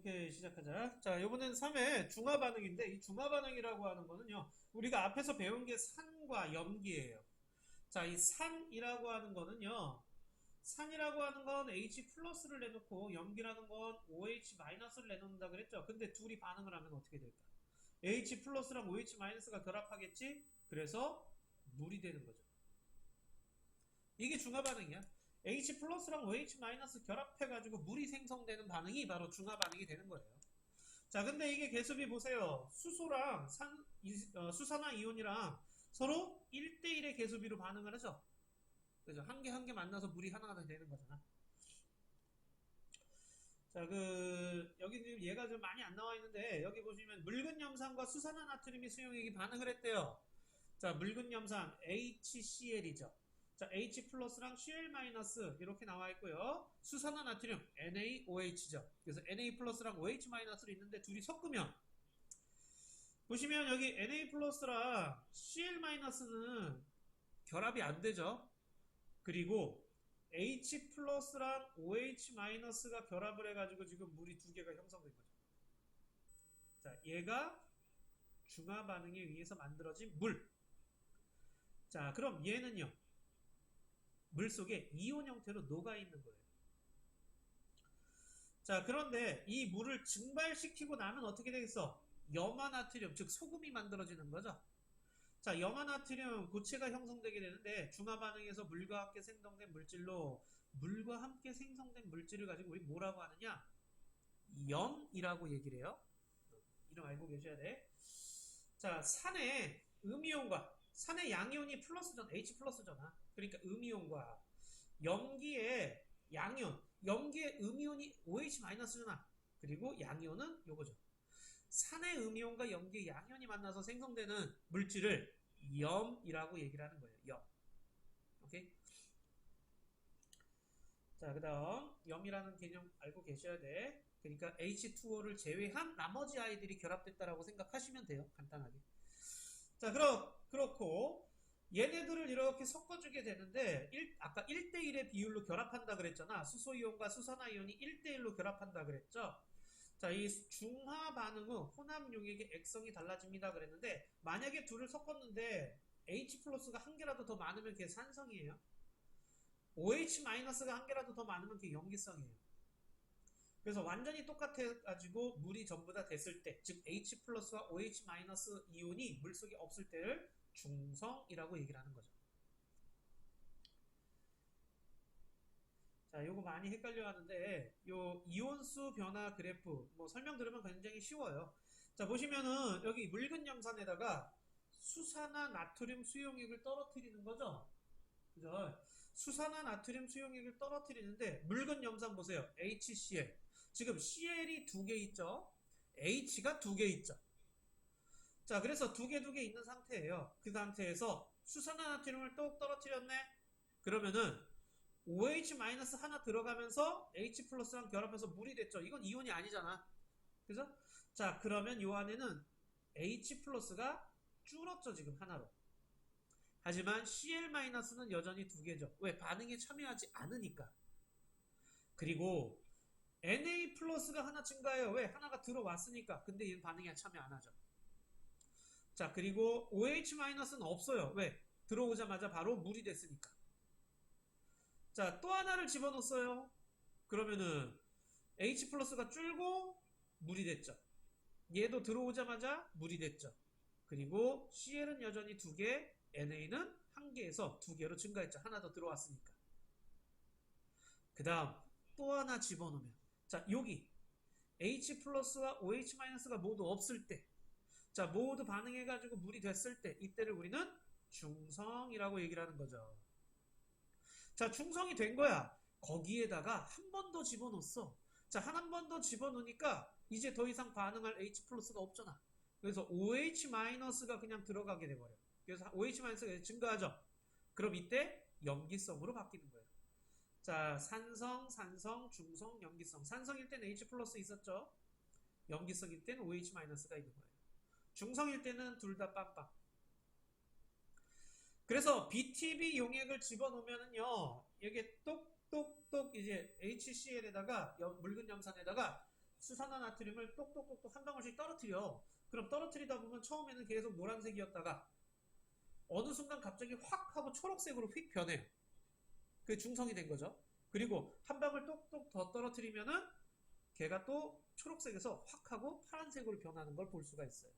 오케이, 시작하자. 자, 이번엔 3회 중화 반응인데, 이 중화 반응이라고 하는 거는요, 우리가 앞에서 배운 게 산과 염기예요. 자, 이 산이라고 하는 거는요, 산이라고 하는 건 H 플러스를 내놓고 염기라는 건 OH 마이너스를 내놓는다 그랬죠. 근데 둘이 반응을 하면 어떻게 될까? H 플러스랑 OH 마이너스가 결합하겠지? 그래서 물이 되는 거죠. 이게 중화 반응이야. H 플러스랑 OH 마이너스 결합해가지고 물이 생성되는 반응이 바로 중화 반응이 되는 거예요. 자, 근데 이게 개수비 보세요. 수소랑 수산화 이온이랑 서로 1대1의 개수비로 반응을 하죠. 그죠? 한 개 한 개 만나서 물이 하나가 되는 거잖아. 자, 여기 지금 얘가 좀 많이 안 나와 있는데, 여기 보시면 묽은 염산과 수산화 나트륨이 수용액이 반응을 했대요. 자, 묽은 염산 HCl이죠. 자, H 플러스랑 Cl 마이너스 이렇게 나와 있고요. 수산화 나트륨 NaOH죠. 그래서 Na 플러스랑 OH 마이너스를 있는데 둘이 섞으면 보시면 여기 Na 플러스랑 Cl 마이너스는 결합이 안 되죠. 그리고 H 플러스랑 OH 마이너스가 결합을 해가지고 지금 물이 두 개가 형성된 거죠. 자, 얘가 중화 반응에 의해서 만들어진 물. 자, 그럼 얘는요. 물 속에 이온 형태로 녹아 있는 거예요. 자, 그런데 이 물을 증발시키고 나면 어떻게 되겠어? 염화나트륨, 즉 소금이 만들어지는 거죠. 자, 염화나트륨 고체가 형성되게 되는데 중화 반응에서 물과 함께 생성된 물질로 물과 함께 생성된 물질을 가지고 우리 뭐라고 하느냐? 염이라고 얘기를 해요. 이름 알고 계셔야 돼. 자, 산의 음이온과 산의 양이온이 플러스잖아. H 플러스잖아. 그러니까 음이온과 염기의 양이온, 염기의 음이온이 OH 마이너스잖아. 그리고 양이온은 요거죠. 산의 음이온과 염기의 양이온이 만나서 생성되는 물질을 염이라고 얘기를 하는 거예요. 염. 오케이? 자, 그 다음 염이라는 개념 알고 계셔야 돼. 그러니까 H2O를 제외한 나머지 아이들이 결합됐다라고 생각하시면 돼요. 간단하게. 자, 그렇고 얘네들을 이렇게 섞어주게 되는데 아까 1대1의 비율로 결합한다 그랬잖아. 수소이온과 수산화이온이 1대1로 결합한다 그랬죠. 자, 이 중화 반응은 혼합 용액의 액성이 달라집니다 그랬는데 만약에 둘을 섞었는데 H 플러스가 한 개라도 더 많으면 그게 산성이에요. OH 마이너스가 한 개라도 더 많으면 그게 염기성이에요. 그래서 완전히 똑같아가지고 물이 전부 다 됐을 때, 즉 H 플러스와 OH 마이너스 이온이 물속에 없을 때를 중성이라고 얘기를 하는 거죠. 자, 요거 많이 헷갈려 하는데, 요 이온수 변화 그래프, 뭐 설명 들으면 굉장히 쉬워요. 자, 보시면은 여기 묽은 염산에다가 수산화 나트륨 수용액을 떨어뜨리는 거죠. 그죠? 수산화 나트륨 수용액을 떨어뜨리는데 묽은 염산 보세요. HCl. 지금 CL이 두 개 있죠. H가 두 개 있죠. 자, 그래서 두 개 있는 상태예요. 그 상태에서 수산화 나트륨을 또 떨어뜨렸네. 그러면은 OH 마이너스 하나 들어가면서 H 플러스랑 결합해서 물이 됐죠. 이건 이온이 아니잖아. 그죠? 자, 그러면 요 안에는 H 플러스가 줄었죠. 지금 하나로. 하지만 CL-는 여전히 두 개죠. 왜? 반응에 참여하지 않으니까. 그리고 Na 플러스가 하나 증가해요. 왜? 하나가 들어왔으니까. 근데 얘는 반응에 참여 안 하죠. 자, 그리고 OH-는 없어요. 왜? 들어오자마자 바로 물이 됐으니까. 자, 또 하나를 집어넣었어요. 그러면은 H 플러스가 줄고 물이 됐죠. 얘도 들어오자마자 물이 됐죠. 그리고 CL은 여전히 두 개, NA는 한 개에서 두 개로 증가했죠. 하나 더 들어왔으니까. 그 다음 또 하나 집어넣으면 자, 여기 H 플러스와 OH 마이너스가 모두 없을 때, 자, 모두 반응해가지고 물이 됐을 때, 이때를 우리는 중성이라고 얘기를 하는 거죠. 자, 중성이 된 거야. 거기에다가 한 번 더 집어넣었어. 자, 한 번 더 집어넣으니까 이제 더 이상 반응할 H 플러스가 없잖아. 그래서 OH 마이너스가 그냥 들어가게 돼버려. 그래서 OH 마이너스가 증가하죠. 그럼 이때 염기성으로 바뀌는 거예요. 자, 산성, 중성, 염기성. 산성일 때는 H 플러스 있었죠. 염기성일 때는 OH 마이너스가 있는 거예요. 중성일 때는 둘 다 빵빵. 그래서 BTB 용액을 집어넣으면은요, 이게 똑똑똑 이제 HCl에다가 묽은 염산에다가 수산화나트륨을 똑똑똑똑 한 방울씩 떨어뜨려. 그럼 떨어뜨리다 보면 처음에는 계속 노란색이었다가 어느 순간 갑자기 확 하고 초록색으로 휙 변해요. 그게 중성이 된 거죠. 그리고 한 방울 똑똑 더 떨어뜨리면은 걔가 또 초록색에서 확 하고 파란색으로 변하는 걸 볼 수가 있어요.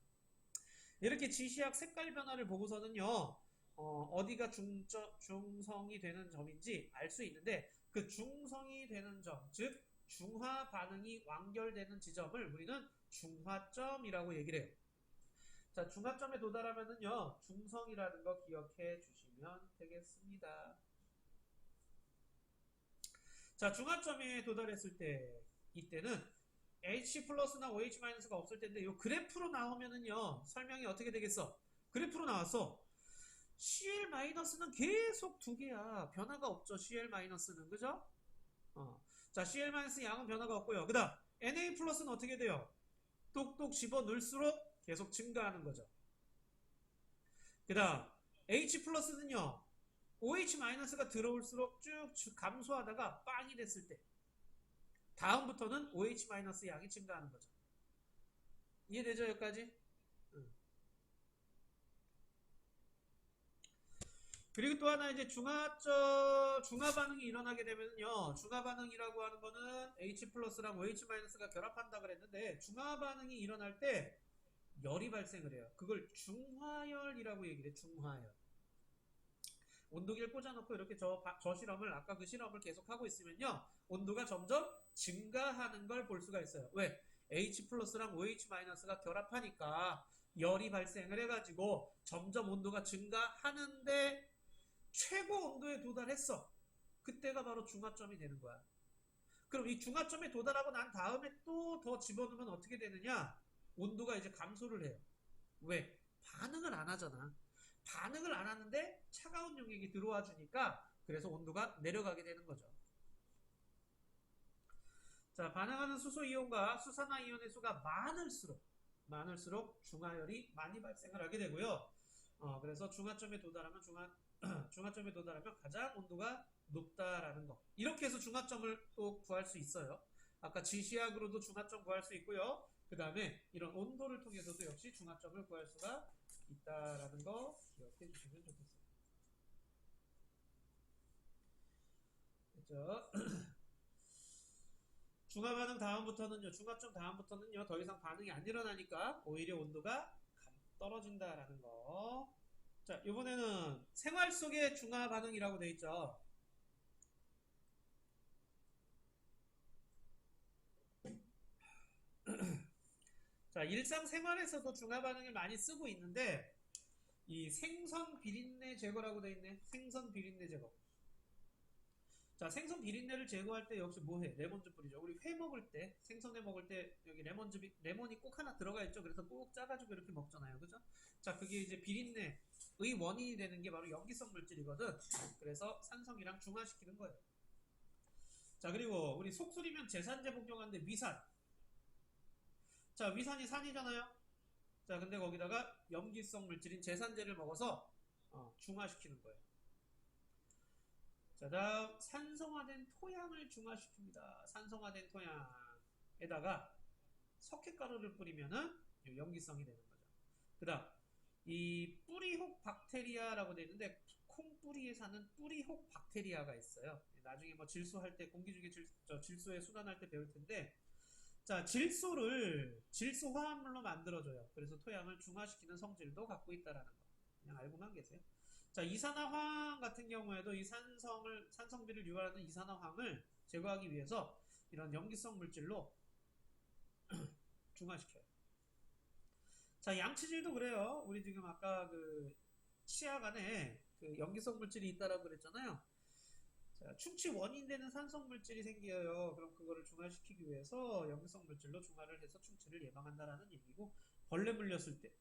이렇게 지시학 색깔 변화를 보고서는요, 어디가 중성이 되는 점인지 알 수 있는데, 그 중성이 되는 점, 즉 중화 반응이 완결되는 지점을 우리는 중화점이라고 얘기를 해요. 자, 중화점에 도달하면은요, 중성이라는 거 기억해 주시면 되겠습니다. 자, 중화점에 도달했을 때, 이때는 H 플러스나 OH 마이너스가 없을 텐데, 이 그래프로 나오면은요, 설명이 어떻게 되겠어? 그래프로 나왔어. CL 마이너스는 계속 두 개야. 변화가 없죠, CL 마이너스는. 그죠? 자, CL 마이너스 양은 변화가 없고요. 그 다음, Na 플러스는 어떻게 돼요? 똑똑 집어 넣을수록 계속 증가하는 거죠. 그 다음, H 플러스는요, OH 마이너스가 들어올수록 쭉 감소하다가 빵이 됐을 때, 다음부터는 OH 마이너스 양이 증가하는 거죠. 이해되죠, 여기까지? 그리고 또 하나 이제 중화 반응이 일어나게 되면요. 중화 반응이라고 하는 거는 H 플러스랑 OH 마이너스가 결합한다 그랬는데, 중화 반응이 일어날 때 열이 발생을 해요. 그걸 중화열이라고 얘기를 해, 중화열. 온도계를 꽂아놓고 이렇게 저 실험을, 아까 그 실험을 계속하고 있으면요, 온도가 점점 증가하는 걸 볼 수가 있어요. 왜? H 플러스랑 OH 마이너스가 결합하니까 열이 발생을 해가지고 점점 온도가 증가하는데 최고 온도에 도달했어. 그때가 바로 중화점이 되는 거야. 그럼 이 중화점에 도달하고 난 다음에 또 더 집어넣으면 어떻게 되느냐? 온도가 이제 감소를 해요. 왜? 반응을 안 하잖아. 반응을 안 하는데 차가운 용액이 들어와 주니까 그래서 온도가 내려가게 되는 거죠. 자, 반응하는 수소 이온과 수산화 이온의 수가 많을수록 중화열이 많이 발생을 하게 되고요. 그래서 중화점에 도달하면 중화점에 도달하면 가장 온도가 높다라는 거. 이렇게 해서 중화점을 또 구할 수 있어요. 아까 지시학으로도 중화점 구할 수 있고요. 그 다음에 이런 온도를 통해서도 역시 중화점을 구할 수가 있다라는 거 기억해 주시면 좋겠습니다. 그렇죠? 중화 반응 다음부터는요, 중화점 다음부터는요, 더 이상 반응이 안 일어나니까 오히려 온도가 떨어진다라는 거. 자, 이번에는 생활 속의 중화 반응이라고 돼 있죠. 자, 일상생활에서도 중화 반응을 많이 쓰고 있는데, 이 생선 비린내 제거라고 돼 있네. 생선 비린내 제거. 자, 생선 비린내를 제거할 때 역시 뭐해? 레몬즙 뿌리죠. 우리 회 먹을 때, 생선회 먹을 때 여기 레몬이 꼭 하나 들어가 있죠. 그래서 꼭 짜가지고 이렇게 먹잖아요. 그죠? 자, 그게 이제 비린내의 원인이 되는 게 바로 염기성 물질이거든. 그래서 산성이랑 중화시키는 거예요. 자, 그리고 우리 속술이면 제산제 복용하는데 위산. 자, 위산이 산이잖아요. 자, 근데 거기다가 염기성 물질인 제산제를 먹어서 중화시키는 거예요. 자, 다음 산성화된 토양을 중화시킵니다. 산성화된 토양에다가 석회가루를 뿌리면은 염기성이 되는 거죠. 그 다음 이 뿌리혹 박테리아라고 되어 있는데 콩뿌리에 사는 뿌리혹 박테리아가 있어요. 나중에 뭐 질소할 때 공기 중에 질소에 순환할 때 배울 텐데, 자, 질소를 질소 화합물로 만들어줘요. 그래서 토양을 중화시키는 성질도 갖고 있다라는 거 그냥 알고만 계세요. 자, 이산화황 같은 경우에도 이 산성비를 유발하는 이산화황을 제거하기 위해서 이런 염기성 물질로 중화시켜요. 자, 양치질도 그래요. 우리 지금 아까 그 치약 안에 그 염기성 물질이 있다라고 그랬잖아요. 자, 충치 원인 되는 산성 물질이 생겨요. 그럼 그거를 중화시키기 위해서 염기성 물질로 중화를 해서 충치를 예방한다라는 얘기고, 벌레 물렸을 때,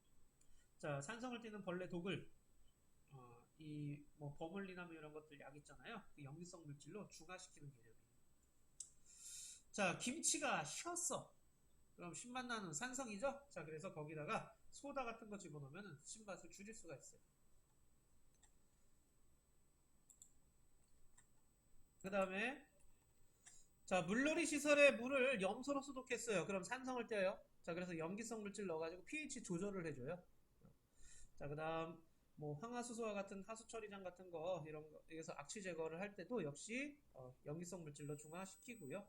자, 산성을 띠는 벌레 독을 이 뭐 버물리나 뭐 이런 것들 약 있잖아요. 그 염기성 물질로 중화시키는 개념이에요. 자, 김치가 쉬었어. 그럼 신맛 나는 산성이죠? 자, 그래서 거기다가 소다 같은 거 집어넣으면 신맛을 줄일 수가 있어요. 그 다음에 자, 물놀이 시설에 물을 염소로 소독했어요. 그럼 산성을 떼요. 자, 그래서 염기성 물질 넣어가지고 pH 조절을 해줘요. 자, 그 다음, 뭐, 황화수소와 같은 하수 처리장 같은 거, 이런 거, 여기서 악취 제거를 할 때도 역시, 염기성 물질로 중화시키고요.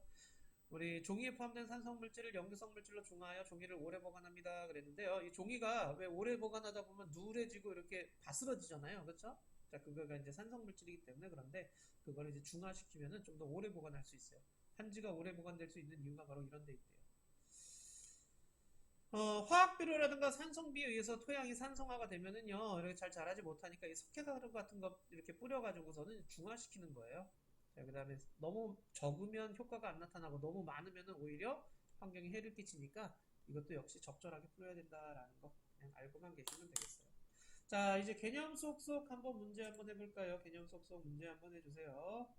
우리 종이에 포함된 산성 물질을 염기성 물질로 중화하여 종이를 오래 보관합니다. 그랬는데요. 이 종이가 왜 오래 보관하다 보면 누래지고 이렇게 바스러지잖아요. 그렇죠? 자, 그거가 이제 산성 물질이기 때문에 그런데 그걸 이제 중화시키면은 좀 더 오래 보관할 수 있어요. 한지가 오래 보관될 수 있는 이유가 바로 이런 데 있대요. 화학비료라든가 산성비에 의해서 토양이 산성화가 되면은요, 이렇게 잘 자라지 못하니까 이 석회가루 같은 거 이렇게 뿌려가지고서는 중화시키는 거예요. 자, 그 다음에 너무 적으면 효과가 안 나타나고 너무 많으면은 오히려 환경에 해를 끼치니까 이것도 역시 적절하게 뿌려야 된다라는 거 그냥 알고만 계시면 되겠어요. 자, 이제 개념 속속 한번 문제 한번 해볼까요? 개념 속속 문제 한번 해주세요.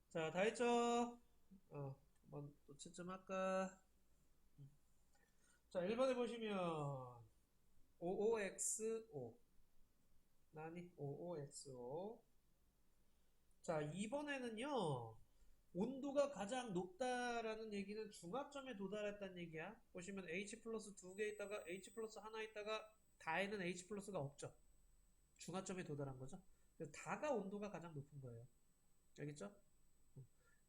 자, 다 했죠? 한번 또 채점 할까? 자, 1번에 보시면 OOXO 나니 OOXO. 자, 2번에는요 온도가 가장 높다라는 얘기는 중합점에 도달했다는 얘기야. 보시면 H 플러스 두 개 있다가 H 플러스 하나 있다가 다에는 H 플러스가 없죠. 중합점에 도달한 거죠. 그래서 다가 온도가 가장 높은 거예요. 알겠죠?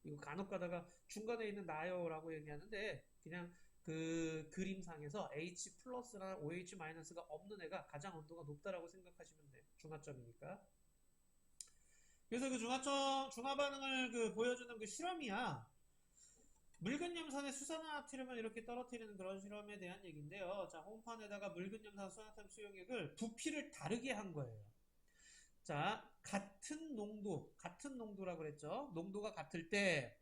이거 간혹 가다가 중간에 있는 나요라고 얘기하는데 그냥 그 그림상에서 H 플러스나 OH 마이너스가 없는 애가 가장 온도가 높다라고 생각하시면 돼요. 중화점이니까. 그래서 그 중화 반응을 그 보여주는 그 실험이야. 묽은 염산에 수산화나트륨을 이렇게 떨어뜨리는 그런 실험에 대한 얘기인데요. 자, 홈판에다가 묽은 염산 수산화탄 수용액을 부피를 다르게 한 거예요. 자, 같은 농도라고 그랬죠. 농도가 같을 때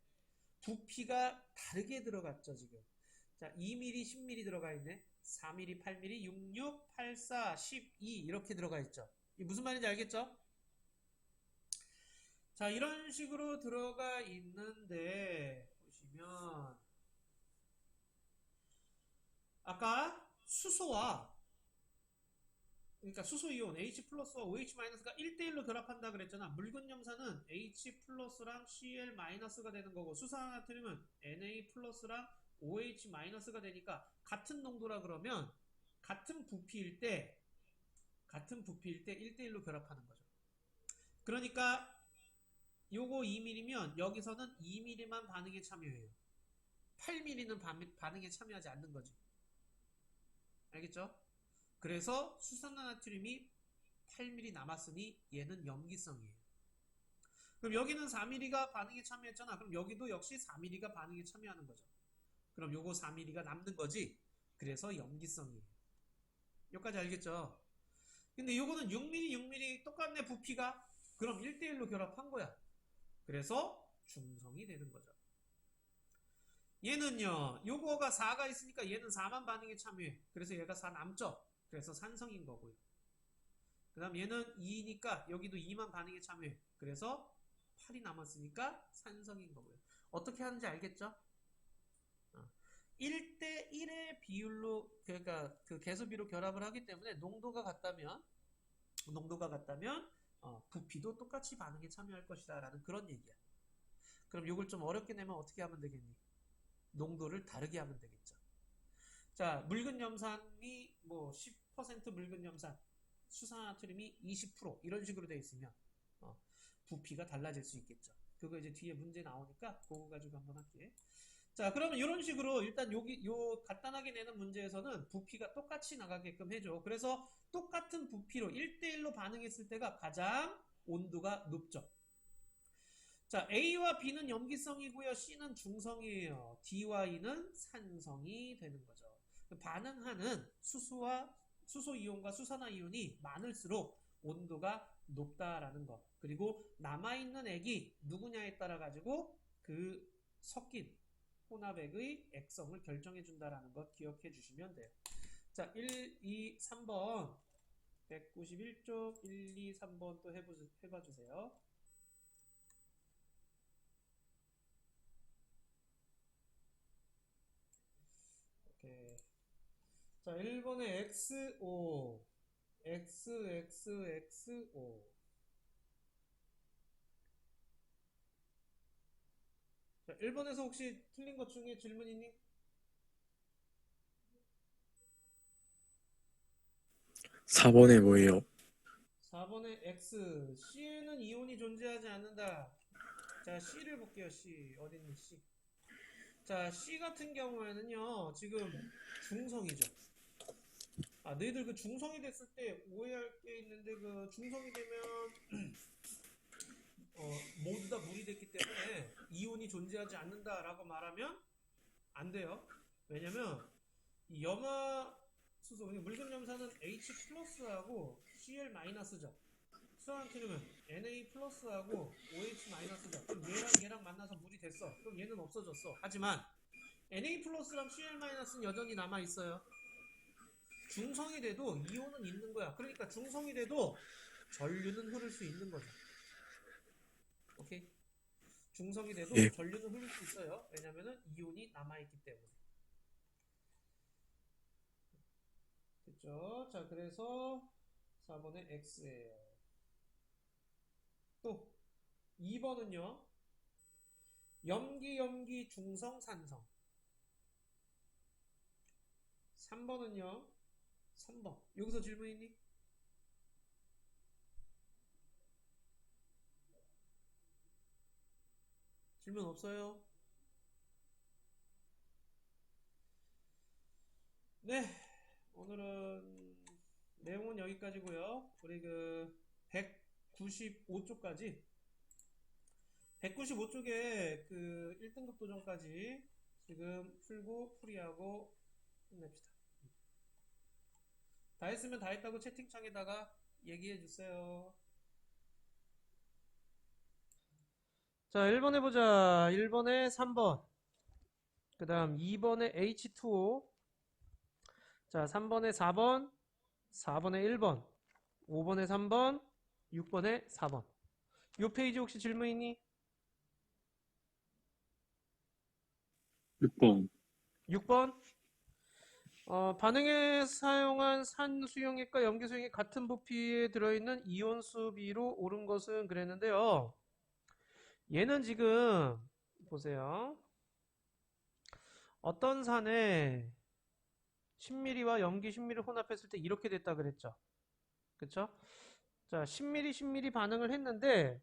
부피가 다르게 들어갔죠, 지금. 자, 2mm, 10mm 들어가 있네. 4mm, 8mm, 66, 84, 12 이렇게 들어가 있죠. 이 무슨 말인지 알겠죠? 자, 이런 식으로 들어가 있는데 보시면 아까 수소와 그러니까 수소이온 H 플러스와 OH 마이너스가 1대1로 결합한다 그랬잖아. 묽은 염산은 H 플러스랑 Cl 마이너스가 되는 거고 수산화나트륨은 Na 플러스랑 OH 마이너스가 되니까 같은 농도라 그러면 같은 부피일 때 1대1로 결합하는 거죠. 그러니까 요거 2mm면 여기서는 2mm만 반응에 참여해요. 8mm는 반응에 참여하지 않는 거지. 알겠죠? 그래서 수산화나트륨이 8mm 남았으니 얘는 염기성이에요. 그럼 여기는 4mm가 반응에 참여했잖아. 그럼 여기도 역시 4mm가 반응에 참여하는 거죠. 그럼 요거 4mm가 남는 거지. 그래서 염기성이에요. 여기까지 알겠죠? 근데 요거는 6mm, 6mm 똑같네 부피가. 그럼 1대1로 결합한 거야. 그래서 중성이 되는 거죠. 얘는요. 요거가 4가 있으니까 얘는 4만 반응에 참여해. 그래서 얘가 4 남죠. 그래서 산성인 거고요. 그 다음 얘는 2니까 여기도 2만 반응에 참여해. 그래서 8이 남았으니까 산성인 거고요. 어떻게 하는지 알겠죠? 1대1의 비율로 그러니까 그 개수비로 결합을 하기 때문에 농도가 같다면 부피도 똑같이 반응에 참여할 것이다 라는 그런 얘기야. 그럼 이걸 좀 어렵게 내면 어떻게 하면 되겠니? 농도를 다르게 하면 되겠죠. 자, 묽은 염산이 뭐 10% 묽은 염산, 수산화나트륨이 20% 이런 식으로 되어 있으면 부피가 달라질 수 있겠죠. 그거 이제 뒤에 문제 나오니까 그거 가지고 한번 할게. 자, 그러면 이런 식으로 일단 요 간단하게 내는 문제에서는 부피가 똑같이 나가게끔 해줘. 그래서 똑같은 부피로 1대1로 반응했을 때가 가장 온도가 높죠. 자, A와 B는 염기성이고요. C는 중성이에요. D와 E는 산성이 되는 거죠. 반응하는 수소이온과 수산화이온이 많을수록 온도가 높다라는 거. 그리고 남아있는 액이 누구냐에 따라 가지고 그 섞인 혼합액의 액성을 결정해 준다라는 것 기억해 주시면 돼요. 자, 1, 2, 3번 191쪽 1, 2, 3번 또 해봐 주세요. 오케이. 자, 1번에 XO XXXO 자, 1번에서 혹시 틀린 것 중에 질문 있니? 4번에 뭐예요? 4번에 X. C에는 이온이 존재하지 않는다. 자, C를 볼게요. C. 어딨니? C. 자, C 같은 경우에는요, 지금 중성이죠. 아, 너희들 그 중성이 됐을 때 오해할 게 있는데, 그 중성이 되면, 모두 다 물이 됐기 때문에 이온이 존재하지 않는다라고 말하면 안 돼요. 왜냐면, 이 염화수소, 묽은 염산은 H 플러스하고 Cl 마이너스죠. 수산나트륨은 Na 플러스하고 OH 마이너스죠. 그럼 얘랑 만나서 물이 됐어. 그럼 얘는 없어졌어. 하지만 Na 플러스랑 Cl 마이너스는 여전히 남아 있어요. 중성이 돼도 이온은 있는 거야. 그러니까 중성이 돼도 전류는 흐를 수 있는 거죠. 오케이? 중성이 돼도 예, 전류는 흐를 수 있어요. 왜냐면은 이온이 남아 있기 때문에. 됐죠? 자, 그래서 4번에 X예요. 또 2번은요. 염기, 중성, 산성. 3번은요. 3번. 여기서 질문 있니? 질문 없어요? 네. 오늘은 내용은 여기까지고요. 우리 그 195쪽까지 195쪽에 그 1등급 도전까지 지금 풀고 풀이하고 끝냅시다. 다 했으면 다 했다고 채팅창에다가 얘기해 주세요. 자, 1번 해보자. 1번에 3번. 그 다음 2번에 H2O. 자, 3번에 4번. 4번에 1번. 5번에 3번. 6번에 4번. 요 페이지 혹시 질문 있니? 6번. 6번. 반응에 사용한 산수용액과 염기수용액 같은 부피에 들어있는 이온수 비로 옳은 것은 그랬는데요. 얘는 지금 보세요. 어떤 산에 10ml와 염기 10ml 혼합했을 때 이렇게 됐다 그랬죠. 그쵸? 자, 10ml, 10ml 반응을 했는데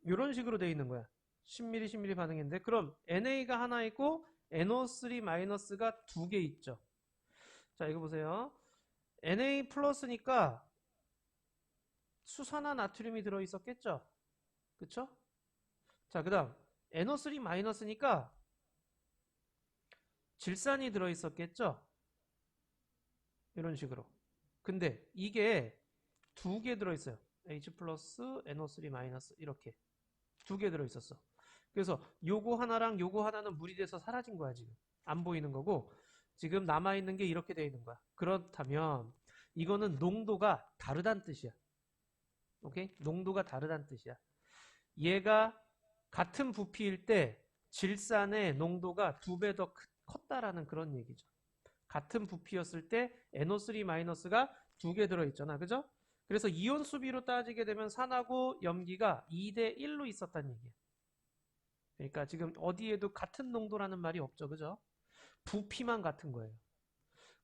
이런 식으로 돼 있는 거야. 10ml, 10ml 반응인데 그럼 NA가 하나 있고 NO3-가 두 개 있죠. 자, 이거 보세요. Na 플러스니까 수산화 나트륨이 들어있었겠죠? 그쵸? 자, 그 다음 NO3 마이너스니까 질산이 들어있었겠죠? 이런 식으로. 근데 이게 두 개 들어있어요. H 플러스, NO3 마이너스 이렇게 두 개 들어있었어. 그래서 요거 하나랑 요거 하나는 물이 돼서 사라진 거야 지금. 안 보이는 거고 지금 남아있는 게 이렇게 돼 있는 거야. 그렇다면 이거는 농도가 다르다는 뜻이야. 오케이? 농도가 다르다는 뜻이야. 얘가 같은 부피일 때 질산의 농도가 두 배 더 컸다라는 그런 얘기죠. 같은 부피였을 때 NO3-가 두 개 들어있잖아. 그죠? 그래서 이온 수비로 따지게 되면 산하고 염기가 2대 1로 있었다는 얘기야. 그러니까 지금 어디에도 같은 농도라는 말이 없죠. 그죠? 부피만 같은 거예요.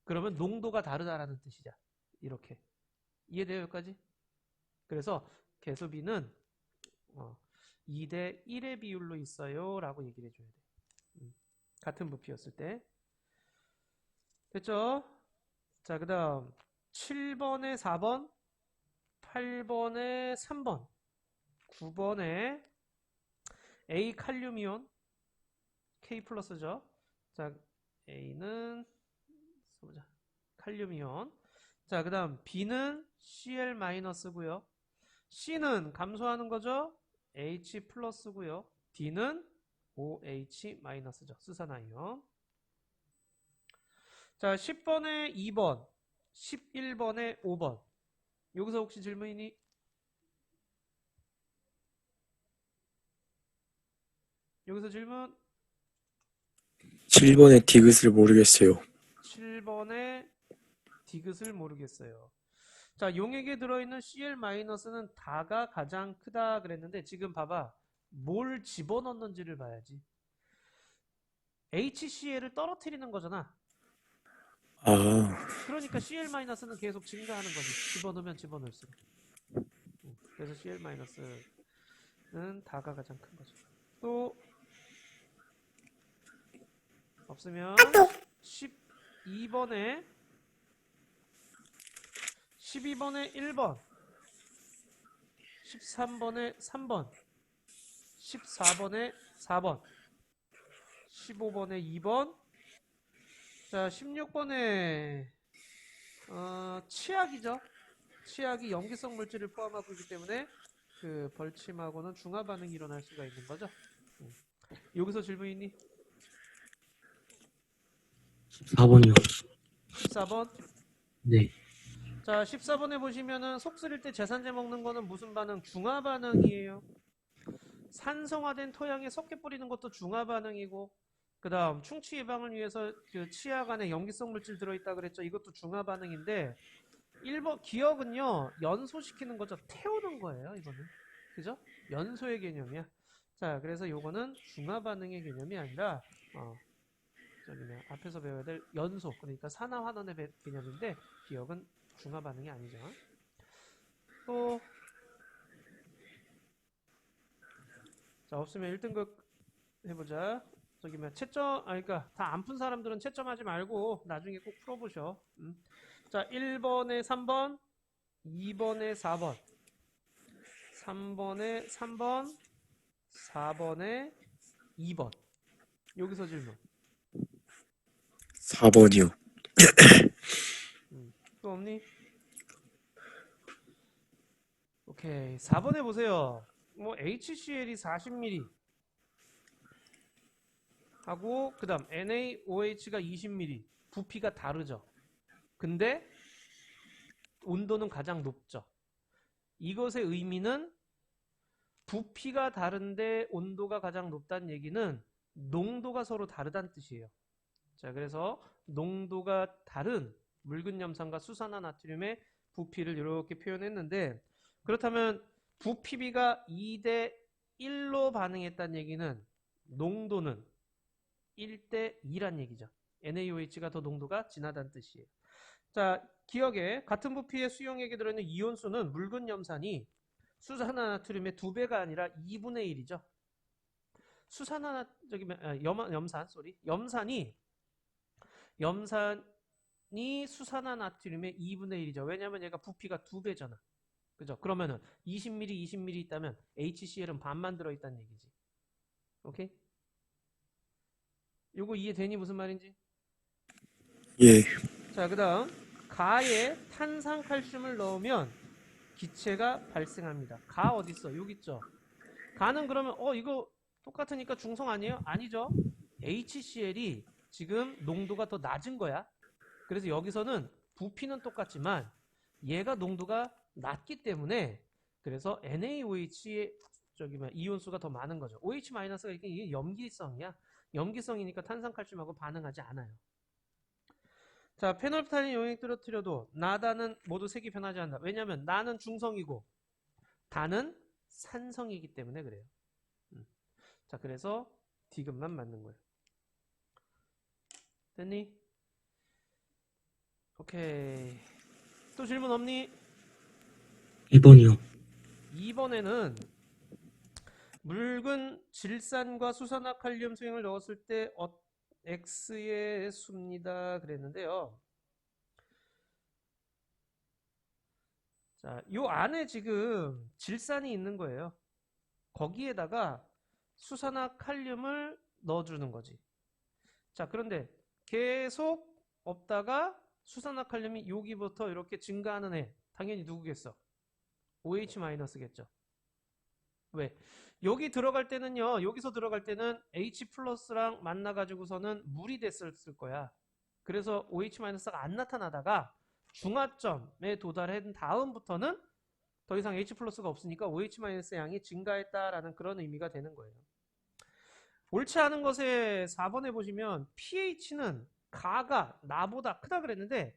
그러면 농도가 다르다라는 뜻이자. 이렇게. 이해돼요, 여기까지? 그래서 개수비는 2대 1의 비율로 있어요 라고 얘기를 해줘야 돼. 같은 부피였을 때. 됐죠? 자, 그 다음 7번에 4번, 8번에 3번, 9번에 A 칼륨이온, K 플러스죠. 자, A는 써보자. 칼륨이온. 자, 그 다음 B는 Cl 마이너스고요. C는 감소하는 거죠. H 플러스고요. D는 OH 마이너스죠. 수산화이온. 자, 10번에 2번, 11번에 5번. 여기서 혹시 질문이니? 여기서 질문? 7번에 디귿을 모르겠어요. 7번에 디귿을 모르겠어요. 자, 용액에 들어있는 Cl-는 다가 가장 크다 그랬는데 지금 봐봐. 뭘 집어넣는지를 봐야지. HCl을 떨어뜨리는 거잖아. 아, 그러니까 Cl-는 계속 증가하는 거지. 집어넣으면 집어넣을수록. 그래서 Cl-는 다가 가장 큰 거죠. 또 없으면 12번에 1번, 13번에 3번, 14번에 4번, 15번에 2번, 자 16번에 치약이죠. 치약이 염기성 물질을 포함하고 있기 때문에 그 벌침하고는 중화 반응이 일어날 수가 있는 거죠. 여기서 질문 있니? 4번이요. 14번. 네. 자, 14번에 보시면은 속 쓰릴 때 제산제 먹는 거는 무슨 반응? 중화 반응이에요. 산성화된 토양에 섞여 뿌리는 것도 중화 반응이고, 그 다음 충치 예방을 위해서 그 치약 안에 염기성 물질 들어있다 그랬죠. 이것도 중화 반응인데 1번 기억은요, 연소시키는 거죠. 태우는 거예요, 이거는. 그죠? 연소의 개념이야. 자, 그래서 요거는 중화 반응의 개념이 아니라 앞에서 배워야 될 연소, 그러니까 산화 환원의 개념인데 기억은 중화 반응이 아니죠. 또 자, 없으면 1등급 해보자. 저기 채점, 그러니까 다 안 푼 사람들은 채점하지 말고 나중에 꼭 풀어보셔. 자, 1번에 3번, 2번에 4번, 3번에 3번, 4번에 2번. 여기서 질문. 4번이요. 또 없니? 오케이. 4번에 보세요. 뭐 HCl이 40ml 하고 그 다음 NaOH가 20ml. 부피가 다르죠. 근데 온도는 가장 높죠. 이것의 의미는 부피가 다른데 온도가 가장 높다는 얘기는 농도가 서로 다르다는 뜻이에요. 자, 그래서 농도가 다른 묽은 염산과 수산화 나트륨의 부피를 이렇게 표현했는데, 그렇다면 부피비가 2대 1로 반응했다는 얘기는 농도는 1대 2란 얘기죠. NaOH가 더 농도가 진하다는 뜻이에요. 자, 기억에 같은 부피의 수용액에 들어있는 이온수는 묽은 염산이 수산화 나트륨의 2배가 아니라 2분의 1이죠. 염산이 수산화 나트륨의 2분의 1이죠. 왜냐하면 얘가 부피가 2배잖아. 그죠? 그러면은 20ml, 20ml 있다면 HCl은 반만 들어있다는 얘기지. 오케이? 요거 이해되니 무슨 말인지? 예, 자, 그 다음 가에 탄산칼슘을 넣으면 기체가 발생합니다. 가 어딨어? 여기 있죠? 가는 그러면 이거 똑같으니까 중성 아니에요? 아니죠. HCl이 지금 농도가 더 낮은 거야. 그래서 여기서는 부피는 똑같지만 얘가 농도가 낮기 때문에 그래서 NaOH의 이온수가 더 많은 거죠. OH-가 이게 염기성이야. 염기성이니까 탄산칼슘하고 반응하지 않아요. 자, 페놀프탈린 용액 떨어뜨려도 나다는 모두 색이 변하지 않는다. 왜냐하면 나는 중성이고 다는 산성이기 때문에 그래요. 자, 그래서 D급만 맞는 거예요. 됐니? 오케이. 또 질문 없니? 1번이요. 2번에는 묽은 질산과 수산화 칼륨 수용을 넣었을 때 X의 수입니다. 그랬는데요. 자, 요 안에 지금 질산이 있는 거예요. 거기에다가 수산화 칼륨을 넣어주는 거지. 자, 그런데 계속 없다가 수산화 칼륨이 여기부터 이렇게 증가하는 애 당연히 누구겠어? OH-겠죠. 왜? 여기 들어갈 때는요, 여기서 들어갈 때는 H+랑 만나가지고서는 물이 됐을 거야. 그래서 OH-가 안 나타나다가 중화점에 도달한 다음부터는 더 이상 H+가 없으니까 OH- 양이 증가했다라는 그런 의미가 되는 거예요. 옳지 않은 것에 4번에 보시면 pH는 가가 나보다 크다 그랬는데,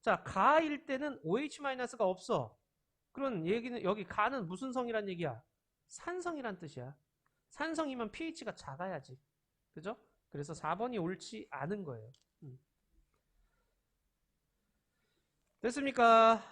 자, 가일 때는 OH-가 없어. 그런 얘기는 여기 가는 무슨 성이란 얘기야? 산성이란 뜻이야. 산성이면 pH가 작아야지. 그죠? 그래서 4번이 옳지 않은 거예요. 됐습니까?